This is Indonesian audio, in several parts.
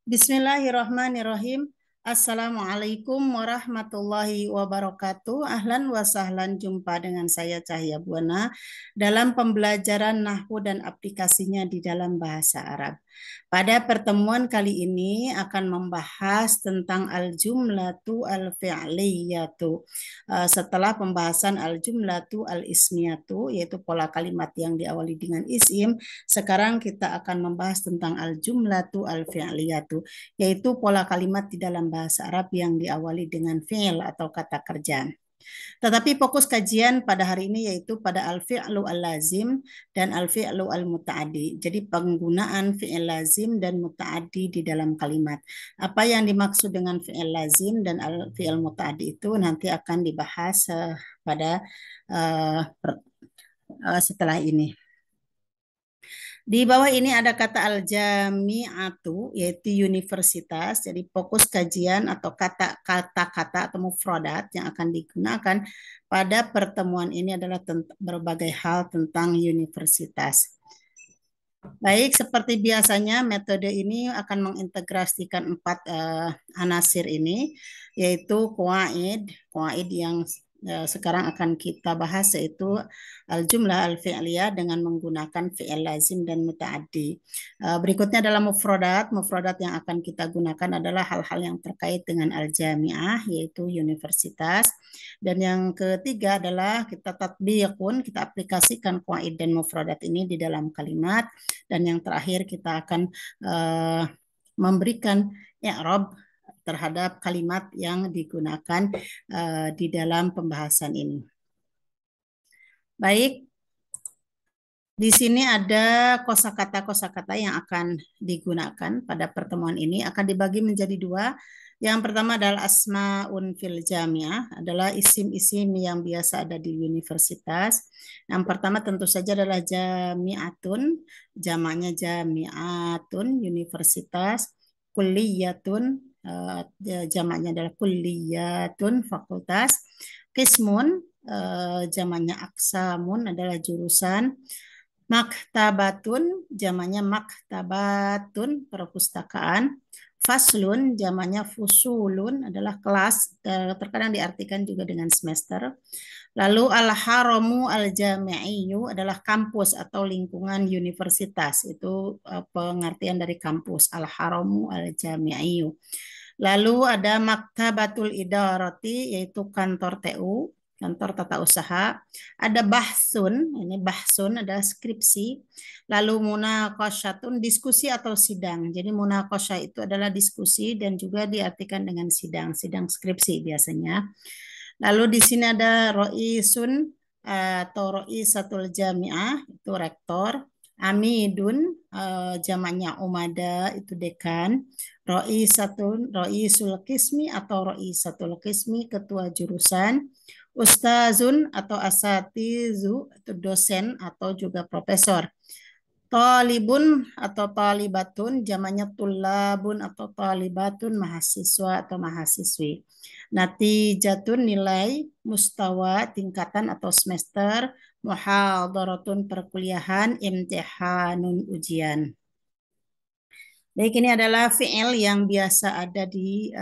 Bismillahirrahmanirrahim. Assalamualaikum warahmatullahi wabarakatuh. Ahlan wa sahlan, jumpa dengan saya Cahya Buana dalam pembelajaran nahwu dan aplikasinya di dalam bahasa Arab. Pada pertemuan kali ini akan membahas tentang al-jumlatu al-fi'liyatu. Setelah pembahasan al-jumlatu al-ismiyatu, yaitu pola kalimat yang diawali dengan isim, sekarang kita akan membahas tentang al-jumlatu al-fi'liyatu, yaitu pola kalimat di dalam bahasa Arab yang diawali dengan fi'il atau kata kerja. Tetapi fokus kajian pada hari ini yaitu pada al-fi'lu al-lazim dan al-fi'lu al-muta'addi. Jadi penggunaan fi'il lazim dan muta'addi di dalam kalimat. Apa yang dimaksud dengan fi'il lazim dan fi'il muta'addi itu nanti akan dibahas pada setelah ini. Di bawah ini ada kata al-jami'atu, yaitu universitas. Jadi fokus kajian atau kata-kata atau mufradat yang akan digunakan pada pertemuan ini adalah berbagai hal tentang universitas. Baik, seperti biasanya metode ini akan mengintegrasikan 4 anasir ini, yaitu kuaid yang sekarang akan kita bahas, yaitu al-jumlah al-fi'liyah dengan menggunakan fi'il lazim dan muta'addi. Berikutnya adalah mufradat. Mufradat yang akan kita gunakan adalah hal-hal yang terkait dengan al-jami'ah, yaitu universitas. Dan yang ketiga adalah kita tatbiqun, kita aplikasikan kuaid dan mufradat ini di dalam kalimat. Dan yang terakhir kita akan memberikan i'rab terhadap kalimat yang digunakan di dalam pembahasan ini. Baik, di sini ada kosakata-kosakata yang akan digunakan pada pertemuan ini, akan dibagi menjadi 2. Yang pertama adalah asma'un fil jami'ah, adalah isim-isim yang biasa ada di universitas. Yang pertama tentu saja adalah jami'atun, jamaknya jami'atun, universitas. Kulliyatun, jamaknya adalah kulliyatun, fakultas. Qismun, jamaknya aksamun, adalah jurusan. Maktabatun, jamaknya maktabatun, perpustakaan. Faslun, jamaknya fusulun, adalah kelas, terkadang diartikan juga dengan semester. Lalu al-haramu al-jami'iyu adalah kampus atau lingkungan universitas. Itu pengertian dari kampus, al-haramu al-jami'iyu. Lalu ada maktabatul idarati, yaitu kantor TU, kantor tata usaha. Ada bahsun, ini bahsun ada skripsi. Lalu munaqasyatun, diskusi atau sidang. Jadi munaqasyah itu adalah diskusi dan juga diartikan dengan sidang skripsi biasanya. Lalu di sini ada roisun atau roisatul jami'ah, itu rektor. Amidun, jamaknya umada, itu dekan. Roisul qismi atau roisatul qismi, ketua jurusan. Ustazun atau asatizu, itu dosen atau juga profesor. Talibun atau talibatun, jamaknya tulabun atau talibatun, mahasiswa atau mahasiswi. Natijatun, nilai. Mustawa, tingkatan atau semester. Muhadharatun, perkuliahan. Imtihanun, ujian. Baik, ini adalah fi'il yang biasa ada di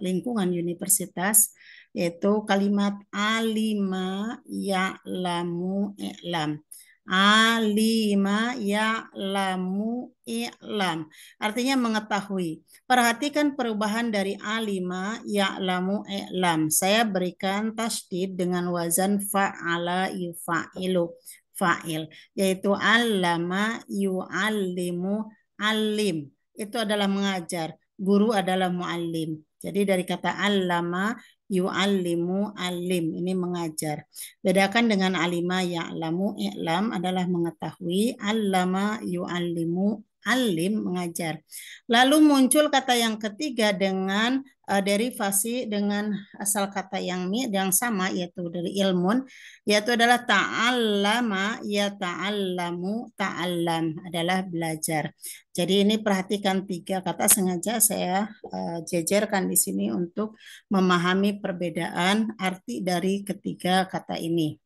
lingkungan universitas, yaitu kalimat alima ya'lamu i'lam. Alima ya'lamu i'lam. Artinya mengetahui. Perhatikan perubahan dari alima ya'lamu i'lam. Saya berikan tasydid dengan wazan fa'ala yufa'ilu, fa'il, yaitu allama yu'allimu alim, itu adalah mengajar. Guru adalah muallim. Jadi dari kata allama yu'allimu alim, ini mengajar. Bedakan dengan alima ya'lamu i'lam adalah mengetahui, allama yu'allimu alim, mengajar. Lalu muncul kata yang ketiga dengan derivasi dengan asal kata yang sama, yaitu dari ilmun, yaitu adalah ta'allama ya ta'allamu, ta'allam adalah belajar. Jadi ini perhatikan 3 kata, sengaja saya jejerkan di sini untuk memahami perbedaan arti dari ketiga kata ini.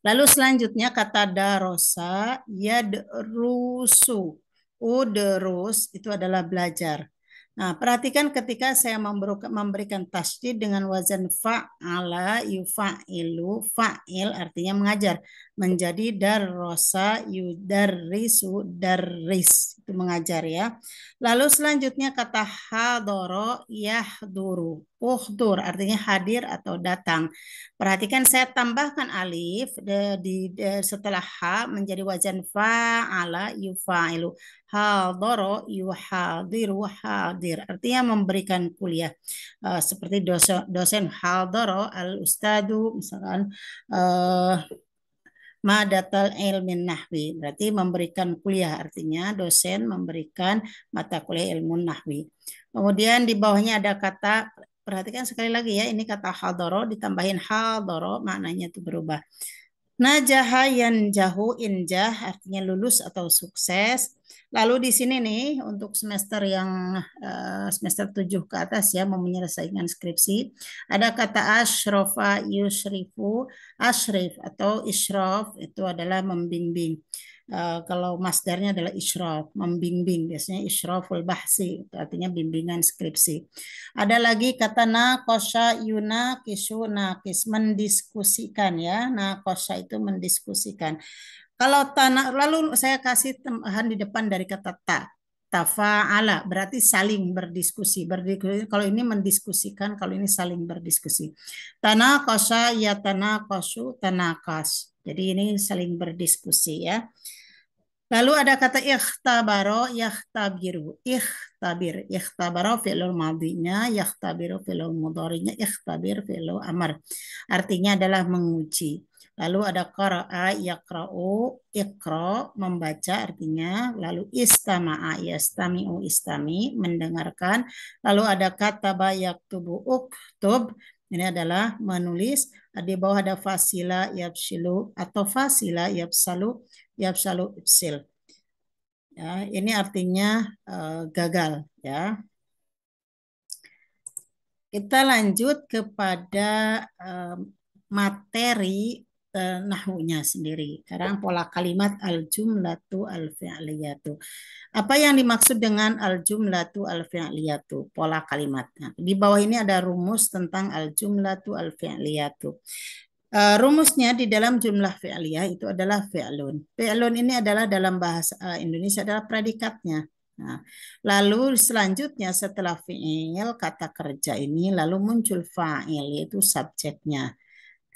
Lalu selanjutnya kata darosa, yadrusu. Udrus itu adalah belajar. Nah, perhatikan ketika saya memberikan tasydid dengan wazan fa'ala, yufa'ilu, fa'il artinya mengajar. Menjadi darrosa, yudarrisu, darris. Itu mengajar ya. Lalu selanjutnya kata hadoro, yahduru. Uhdur artinya hadir atau datang. Perhatikan saya tambahkan alif setelah ha menjadi wazan fa'ala, yufa'ilu. Hadoro yuhadiru hadir artinya memberikan kuliah. Seperti dosen hadoro al ustadu misalkan madatal ilmin nahwi berarti memberikan kuliah artinya dosen memberikan mata kuliah ilmu nahwi. Kemudian di bawahnya ada kata, perhatikan sekali lagi ya, ini kata hadoro ditambahin hadoro maknanya itu berubah. Najaha yanjahu injah artinya lulus atau sukses. Lalu di sini nih untuk semester yang semester 7 ke atas ya mau menyelesaikan skripsi, ada kata asyrafa yusrifu, asyrif atau isyraf itu adalah membimbing. Kalau masdarnya adalah isyraf, membimbing. Biasanya isyraful bahsi, itu artinya bimbingan skripsi. Ada lagi kata naqasha yunaqisu naqis, mendiskusikan ya. Naqasha itu mendiskusikan. Kalau tanah, lalu saya kasih tambahan di depan dari kata ta. Tafa'ala berarti saling berdiskusi. Kalau ini mendiskusikan, kalau ini saling berdiskusi. Tanaqasha ya tanaqashu tanakas. Jadi ini saling berdiskusi ya. Lalu ada kata ikhtabaro, yakhtabiru, ikhtabir, ikhtabaro fi'lul madhinya, yakhtabiru fi'lul mudharinya, ikhtabir fi'lul amar. Artinya adalah menguji. Lalu ada qara'a, yaqra'u, iqra, membaca artinya. Lalu istama'a, yastami'u, istami, mendengarkan. Lalu ada kataba, yaktubu, uktub. Ini adalah menulis. Di bawah ada fasila, yabshilu, atau fasila, yabsalu, yabsalu ibsil. Ya, ini artinya gagal ya. Kita lanjut kepada materi nahwunya sendiri. Sekarang pola kalimat al-jumlatu al-fi'liyatu. Apa yang dimaksud dengan al-jumlatu al-fi'liyatu? Pola kalimat. Nah, di bawah ini ada rumus tentang al-jumlatu al-fi'liyatu. Rumusnya di dalam jumlah fi'liyah itu adalah fi'lun. Fi'lun ini adalah dalam bahasa Indonesia adalah predikatnya. Nah, lalu selanjutnya setelah fi'il kata kerja ini lalu muncul fa'il yaitu subjeknya.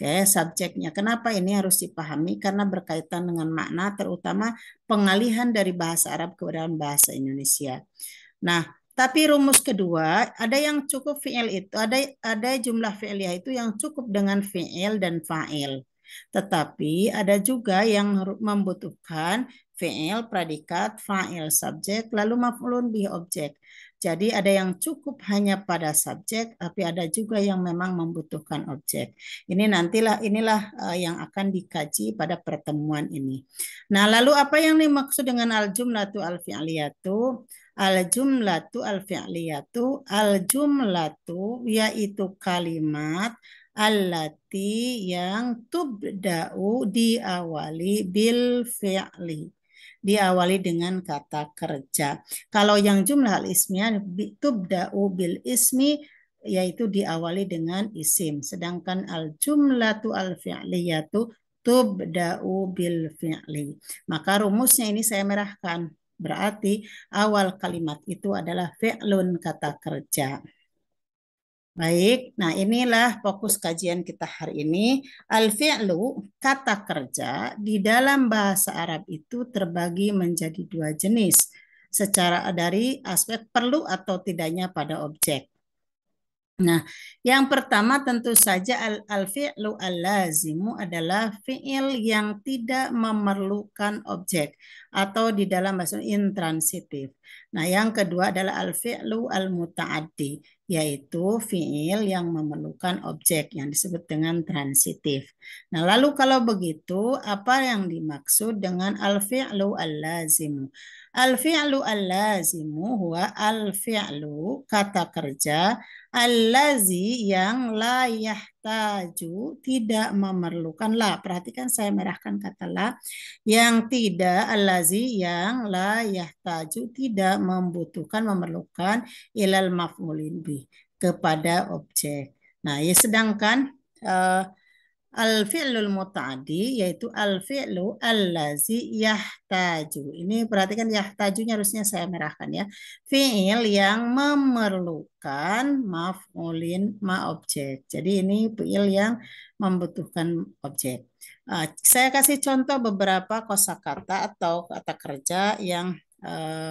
Oke, subjeknya. Kenapa ini harus dipahami? Karena berkaitan dengan makna terutama pengalihan dari bahasa Arab ke dalam bahasa Indonesia. Nah, tapi rumus kedua, ada yang cukup fi'il itu, ada jumlah fi'liyah itu yang cukup dengan fi'il dan fa'il. Tetapi ada juga yang membutuhkan fi'il, predikat, fa'il, subjek, lalu maf'ulun bih objek. Jadi ada yang cukup hanya pada subjek, tapi ada juga yang memang membutuhkan objek. Ini inilah yang akan dikaji pada pertemuan ini. Nah, lalu apa yang dimaksud dengan al-jumlatu al-fi'liyatu? Al-jumlatu al-fi'liyatu, al-jumlatu yaitu kalimat allati yang tubda'u diawali bil fi'li. Diawali dengan kata kerja. Kalau yang jumlah al-ismiyah tubda'u bil ismi yaitu diawali dengan isim. Sedangkan al-jumlatu al-fi'liyatu tubda'u bil fi'li. Maka rumusnya ini saya merahkan. Berarti awal kalimat itu adalah fi'lun kata kerja. Baik, nah inilah fokus kajian kita hari ini. Al-fi'lu, kata kerja, di dalam bahasa Arab itu terbagi menjadi dua jenis. Secara dari aspek perlu atau tidaknya pada objek. Nah, yang pertama tentu saja al-fi'lu al-lazimu adalah fi'il yang tidak memerlukan objek atau di dalam bahasa intransitif. Nah, yang kedua adalah al-fi'lu al-muta'addi, yaitu fi'il yang memerlukan objek yang disebut dengan transitif. Nah, lalu kalau begitu, apa yang dimaksud dengan al-fi'lu al-lazimu? Al-fi'lu al-lazimu huwa al-fi'lu, kata kerja, allazi yang la yahtaju, tidak memerlukan la. Perhatikan saya merahkan kata la. Yang tidak, allazi yang la yahtaju, tidak membutuhkan, memerlukan ilal maf'ulin bih, kepada objek. Nah, ya sedangkan al-fi'lul muta'addi yaitu al-fi'lu allazi yahtaju. Ini perhatikan yahtajunya harusnya saya merahkan ya. Fi'il yang memerlukan maf'ulin ma objek. Jadi ini fi'il yang membutuhkan objek. Saya kasih contoh beberapa kosakata atau kata kerja yang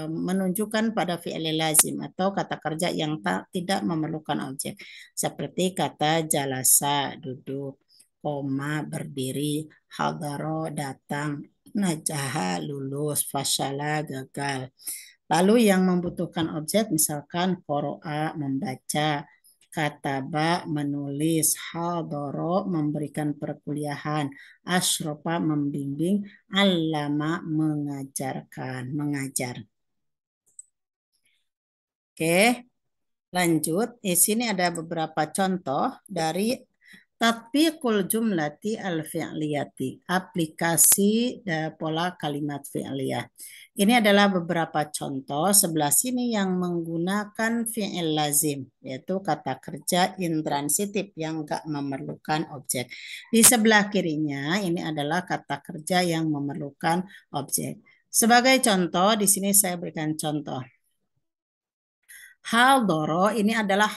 menunjukkan pada fi'il lazim atau kata kerja yang tidak memerlukan objek. Seperti kata jalasa, duduk, koma, berdiri, hadaro, datang, najaha, lulus, fasyala, gagal. Lalu yang membutuhkan objek misalkan qoro'a, membaca, kataba, menulis, hadaro, memberikan perkuliahan, asyrofa, membimbing, allama, mengajarkan, mengajar. Oke, lanjut. Di sini ada beberapa contoh dari tatbiqul jumlati al-fi'liyati, aplikasi pola kalimat fi'liyah. Ini adalah beberapa contoh sebelah sini yang menggunakan fi'il lazim, yaitu kata kerja intransitif yang enggak memerlukan objek. Di sebelah kirinya ini adalah kata kerja yang memerlukan objek. Sebagai contoh, di sini saya berikan contoh. Haldoro ini adalah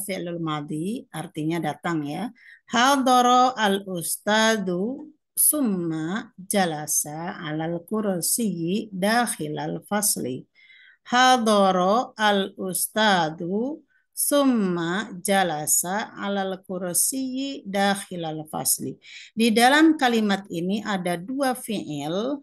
fi'lul madhi, artinya datang ya. Haldoro al-ustadu summa jalasa alal kursi dakhilal fasli. Haldoro al-ustadu summa jalasa alal kursi dakhilal fasli. Di dalam kalimat ini ada dua fi'il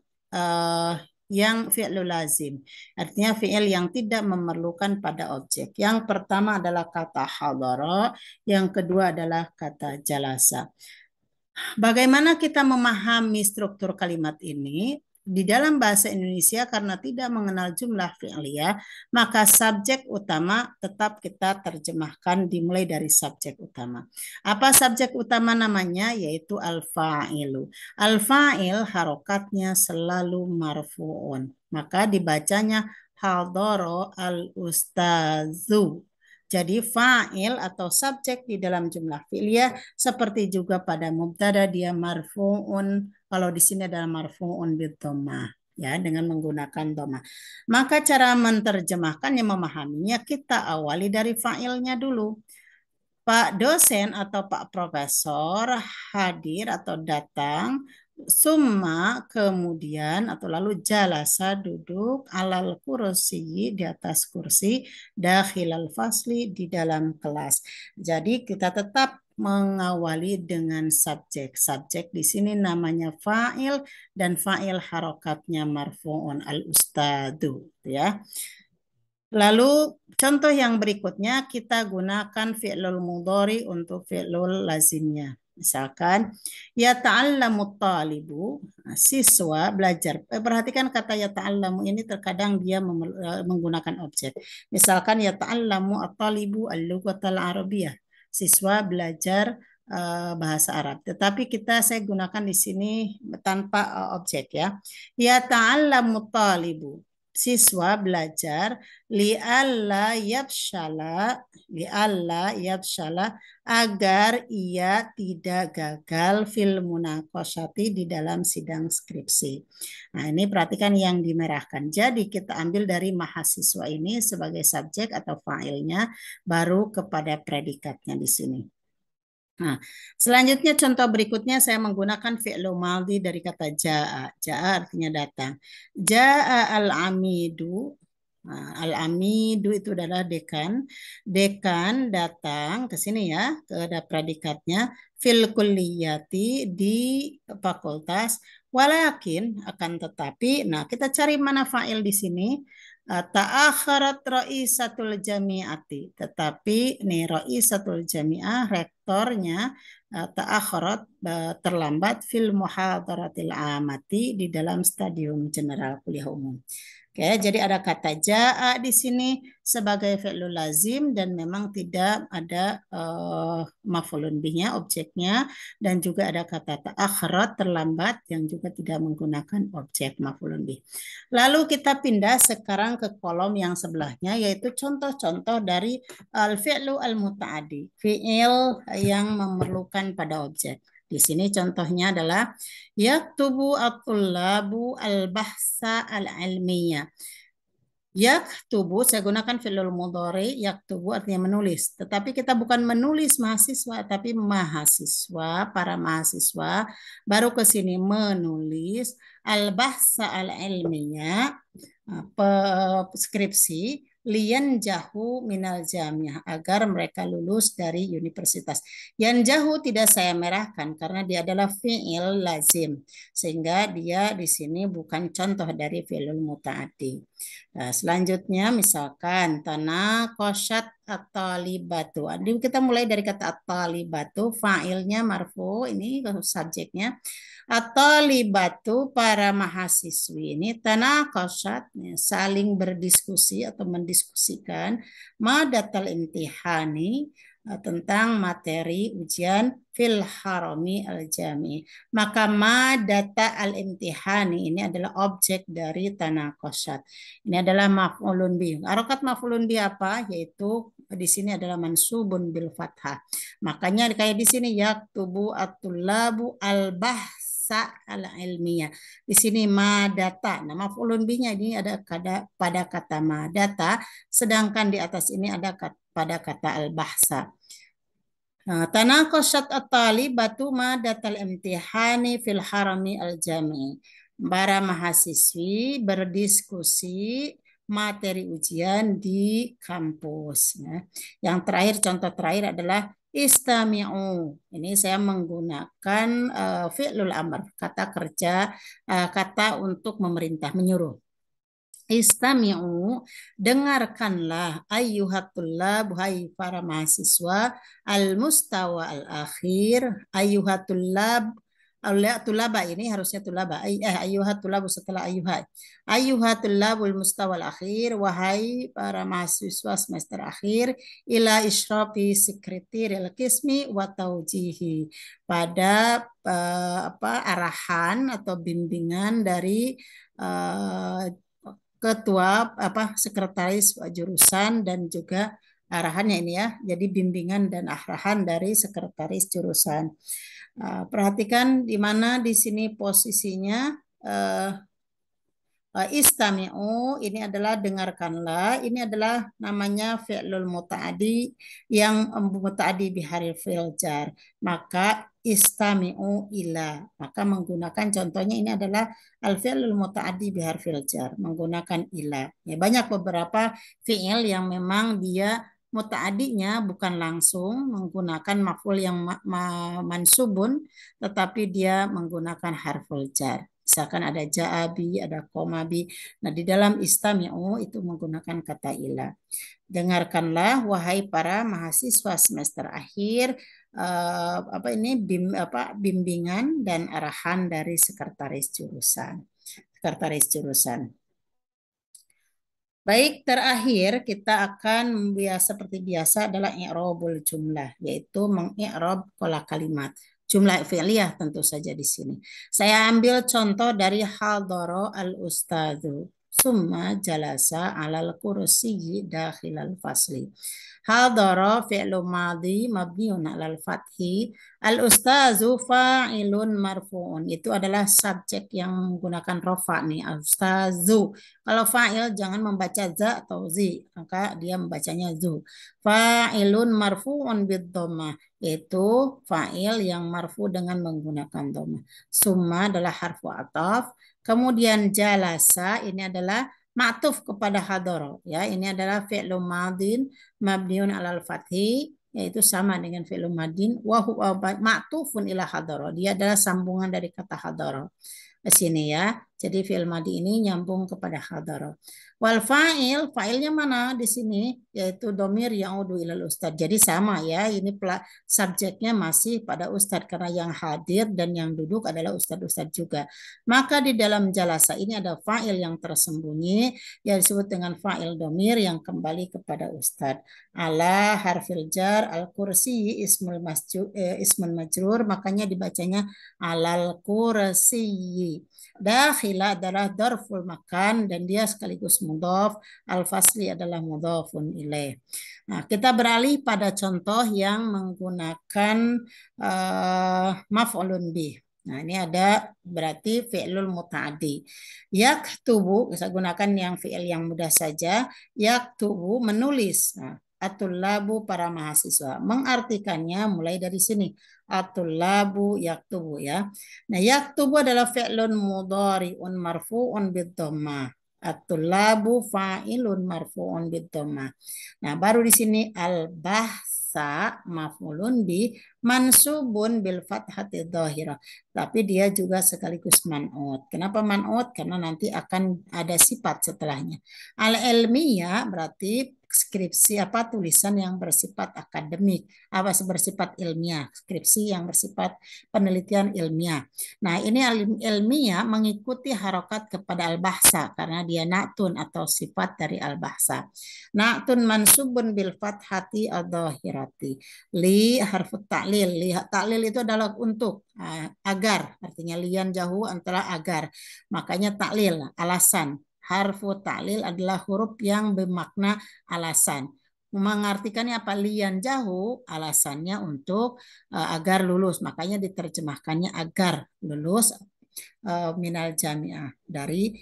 yang fi'lul lazim. Artinya fi'il yang tidak memerlukan pada objek. Yang pertama adalah kata hadara, yang kedua adalah kata jalasa. Bagaimana kita memahami struktur kalimat ini? Di dalam bahasa Indonesia karena tidak mengenal jumlah fi'liyah, maka subjek utama tetap kita terjemahkan dimulai dari subjek utama. Apa subjek utama namanya? Yaitu al-fa'ilu. Al-fa'il harokatnya selalu marfu'un. Maka dibacanya hadara al-ustazu. Jadi fa'il atau subjek di dalam jumlah fi'liyah seperti juga pada mubtada dia marfu'un. Kalau di sini adalah marfu'un bidhammah ya dengan menggunakan dhammah. Maka cara menerjemahkannya memahaminya kita awali dari fa'ilnya dulu. Pak dosen atau Pak Profesor hadir atau datang, summa kemudian atau lalu jalasa duduk alal kursi di atas kursi dakhilal fasli di dalam kelas. Jadi kita tetap mengawali dengan subjek. Subjek di sini namanya fa'il dan fa'il harokatnya marfu'un al-ustadu ya. Lalu contoh yang berikutnya kita gunakan fi'lul mudhari untuk fi'lul lazimnya. Misalkan ya ta'allamu talibu, siswa belajar. Perhatikan kata ya ta'allamu ini terkadang dia menggunakan objek. Misalkan ya ta'allamu at-talibu al-lughatal arabiyyah. Siswa belajar bahasa Arab. Tetapi saya gunakan di sini tanpa objek ya. Ya ta'allamu talibu. Siswa belajar li'alla yabshala agar ia tidak gagal fil munaqasyati di dalam sidang skripsi. Nah, ini perhatikan yang dimerahkan. Jadi kita ambil dari mahasiswa ini sebagai subjek atau fa'ilnya baru kepada predikatnya di sini. Nah, selanjutnya contoh berikutnya saya menggunakan fi'lu madhi dari kata ja'a. Ja'a artinya datang. Ja'a al-amidu. Nah, al-amidu itu adalah dekan. Dekan datang ke sini ya, ke predikatnya fil kulliyati di fakultas. Walakin akan tetapi, nah kita cari mana fa'il di sini. Ta'akharat ra'isatul jami'ati. Tetapi nih ra'isatul jami'ah, rektornya ta'akharat terlambat fil muhadaratil amati di dalam stadium general kuliah umum. Oke, jadi ada kata ja'a di sini sebagai fi'lul lazim dan memang tidak ada maf'ulun bihnya, objeknya, dan juga ada kata ta'akhkharat, terlambat, yang juga tidak menggunakan objek maf'ulun bih. Lalu kita pindah sekarang ke kolom yang sebelahnya, yaitu contoh-contoh dari al-fi'lu al-muta'adi, fi'il yang memerlukan pada objek. Di sini contohnya adalah yaktubu at-tullabu al-bahsa al-ilmiyah. Yaktubu, saya gunakan fi'lul mudhari, yaktubu artinya menulis. Tetapi kita bukan menulis mahasiswa, tapi mahasiswa, para mahasiswa. Baru ke sini menulis al-bahsa al-ilmiyah, skripsi, lian jahu minal jamiah, agar mereka lulus dari universitas. Yan jahu tidak saya merahkan karena dia adalah fi'il lazim, sehingga dia di sini bukan contoh dari fi'il muta'addi. Nah, selanjutnya misalkan tanah kosyat atau libatu. Kita mulai dari kata at-talibatu, fa'ilnya marfu, ini subjeknya. At-talibatu, para mahasiswi ini tanah kosyat, saling berdiskusi atau mendiskusikan madatal imtihani, tentang materi ujian fil harami al-jami. Maka madata al-imtihani ini adalah objek dari tanaqasyat. Ini adalah maf'ulun bih. Harokat maf'ulun bih apa? Yaitu di sini adalah mansubun bil fathah. Makanya kayak di sini yaktubu at-tullabu al-bahsa al-ilmiyah. Di sini madata. Nah, maf'ulun bihnya ini ada pada kata madata, sedangkan di atas ini ada pada kata al-bahsa. Tanaqashat at-talibatu madatal imtihani fil harami al-jami. Para mahasiswi berdiskusi materi ujian di kampus. Yang terakhir, contoh terakhir adalah istami'u. Ini saya menggunakan fi'lul amr, kata kerja, kata untuk memerintah, menyuruh. Istami'u, dengarkanlah ayyuhat tullab, hai para mahasiswa, al-mustawa al-akhir, ayyuhat tullab, tulaba ini harusnya tulaba, ayyuhat tullabu setelah ayyuhat. Ayyuhat tullabul mustawa al-akhir, wahai para mahasiswa semester akhir, ila isyrafi sekretarial qismi wa taujihi, pada arahan atau bimbingan dari ketua sekretaris jurusan dan juga arahannya ini ya. Jadi bimbingan dan arahan dari sekretaris jurusan. Perhatikan di mana di sini posisinya. Istami'u ini adalah dengarkanlah, ini adalah namanya fi'lul muta'adi yang muta'adi biharil fi'l jar. Maka istami'u ila, maka menggunakan contohnya ini adalah al-fi'lul muta'adi bihar fi'l jar, menggunakan ila. Ya, banyak beberapa fi'il yang memang dia muta'adinya bukan langsung menggunakan maf'ul yang mansubun, tetapi dia menggunakan harful jar. Misalkan ada ja'abi, ada komabi. Nah, di dalam istami'u itu menggunakan kata ilah. Dengarkanlah wahai para mahasiswa semester akhir, bimbingan dan arahan dari sekretaris jurusan. Sekretaris jurusan. Baik, terakhir kita akan seperti biasa adalah i'rabul jumlah, yaitu mengi'rab pola kalimat. Jumlah fi'liyah tentu saja di sini. Saya ambil contoh dari hadara al-ustadzu summa jalasa 'alal kursiyyi dakhilal fasli. Hadara fi'lu madhi mabniun 'alal fathi, al-ustadzu fa'ilun marfu'un. Itu adalah subjek yang menggunakan rofa nih, al-ustadzu. Kalau fa'il jangan membaca za atau zi, maka dia membacanya zu. Fa'ilun marfu'un bid-dhammah, yaitu fa'il yang marfu dengan menggunakan dhammah. Summa adalah harfu ataf, kemudian jalasa ini adalah ma'tuf kepada hadara, ya. Ini adalah fi'lu madin mabniun 'alal fathi, yaitu sama dengan fi'lu madin wa huwa ma'tufun ila hadara. Dia adalah sambungan dari kata hadara. Ke sini ya. Jadi fi'il madi ini nyambung kepada hadara. Wal fa'il, fa'ilnya mana di sini? Yaitu domir ya'udu ilal ustadz. Jadi sama ya, ini subjeknya masih pada ustadz karena yang hadir dan yang duduk adalah ustadz-ustadz juga. Maka di dalam jalasa ini ada fa'il yang tersembunyi yang disebut dengan fa'il domir yang kembali kepada ustadz. Ala harfil jar, al kursi ismul majrur, makanya dibacanya alal kursi. Dakhila adalah darful makan dan dia sekaligus mudhaf. Al-fasli adalah mudhafun ilaih. Nah, kita beralih pada contoh yang menggunakan maf'ulun bih. Nah, ini ada berarti fi'lul muta'addi. Yaktubu, saya gunakan yang fi'il yang mudah saja. Yaktubu, menulis. Nah, at-tullabu, para mahasiswa. Mengartikannya mulai dari sini. At-tullabu yaktubu ya. Nah, yaktubu adalah fi'lun mudhari'un marfu'un bid-dhammah. At-tullabu fa'ilun marfu'un bid-dhammah. Nah, baru di sini al-bahsa maf'ulun bi mansubun bil fathati dhahirah. Tapi dia juga sekaligus man'ut. Kenapa man'ut? Karena nanti akan ada sifat setelahnya. Al-ilmiyah berarti skripsi apa tulisan yang bersifat akademik, apa bersifat ilmiah, skripsi yang bersifat penelitian ilmiah. Nah, ini ilmiah mengikuti harokat kepada al-bahsa karena dia na'tun atau sifat dari al-bahsa. Na'tun mansubun bil fathati adh-dhahirati. Li harfut ta'lil. Li ta'lil itu adalah untuk agar, artinya lian jauh antara agar. Makanya ta'lil, alasan. Harfu ta'lil adalah huruf yang bermakna alasan. Mengartikannya apa? Lian jauh, alasannya untuk agar lulus. Makanya diterjemahkannya agar lulus minal jami'ah, dari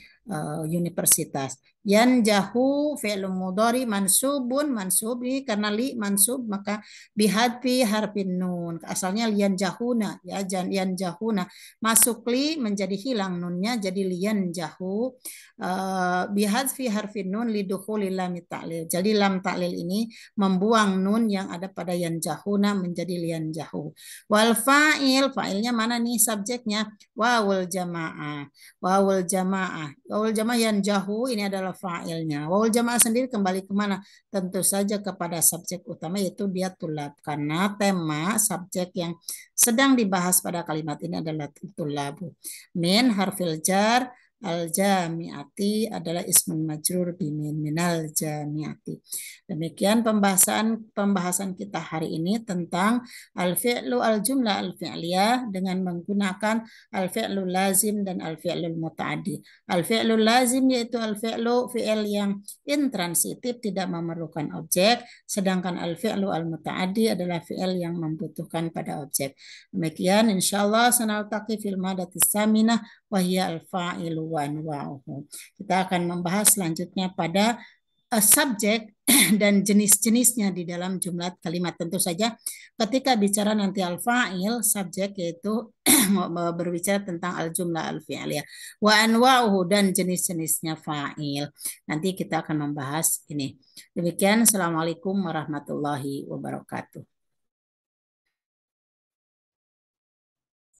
universitas. Yan jahu fi'l mudhari mansubun, mansub ini karena li mansub maka bihadfi harfin nun. Asalnya lian jahuna ya, yan jahuna. Masuk li menjadi hilang nunnya jadi lian jahu. Bihadfi harfin nun lidukhuli lam ta'lil. Jadi lam ta'lil ini membuang nun yang ada pada yan jahuna menjadi lian jahu. Wal fa'il, fa'ilnya mana nih subjeknya? Wawul jamaah. Wawul jamaah. Wawul jamaah yan jahu ini adalah fa'ilnya. Wawul jamaah sendiri kembali kemana? Tentu saja kepada subjek utama yaitu dia tulab. Karena tema subjek yang sedang dibahas pada kalimat ini adalah tulabu. Min harfil jar al-jami'ati adalah ismun majrur bimin minal jami'ati. Demikian pembahasan kita hari ini tentang al-fi'lu al-jumlah al-fi'liyah dengan menggunakan al-fi'lu lazim dan al-fi'lul muta'addi. Al-fi'lu lazim yaitu al-fi'lu fi'il yang intransitif tidak memerlukan objek, sedangkan al-fi'lu al-muta'addi adalah fi'il yang membutuhkan pada objek. Demikian insyaallah sanaltaqi fil madatis saminah wa hiya al-fa'ilu wa anwa'uhu. Kita akan membahas selanjutnya pada subjek dan jenis-jenisnya di dalam jumlah kalimat. Tentu saja ketika bicara nanti al-fa'il, subjek yaitu berbicara tentang al-jumlah al-fi'liyah. Wa anwa'uhu dan jenis-jenisnya fa'il. Nanti kita akan membahas ini. Demikian, Assalamualaikum warahmatullahi wabarakatuh.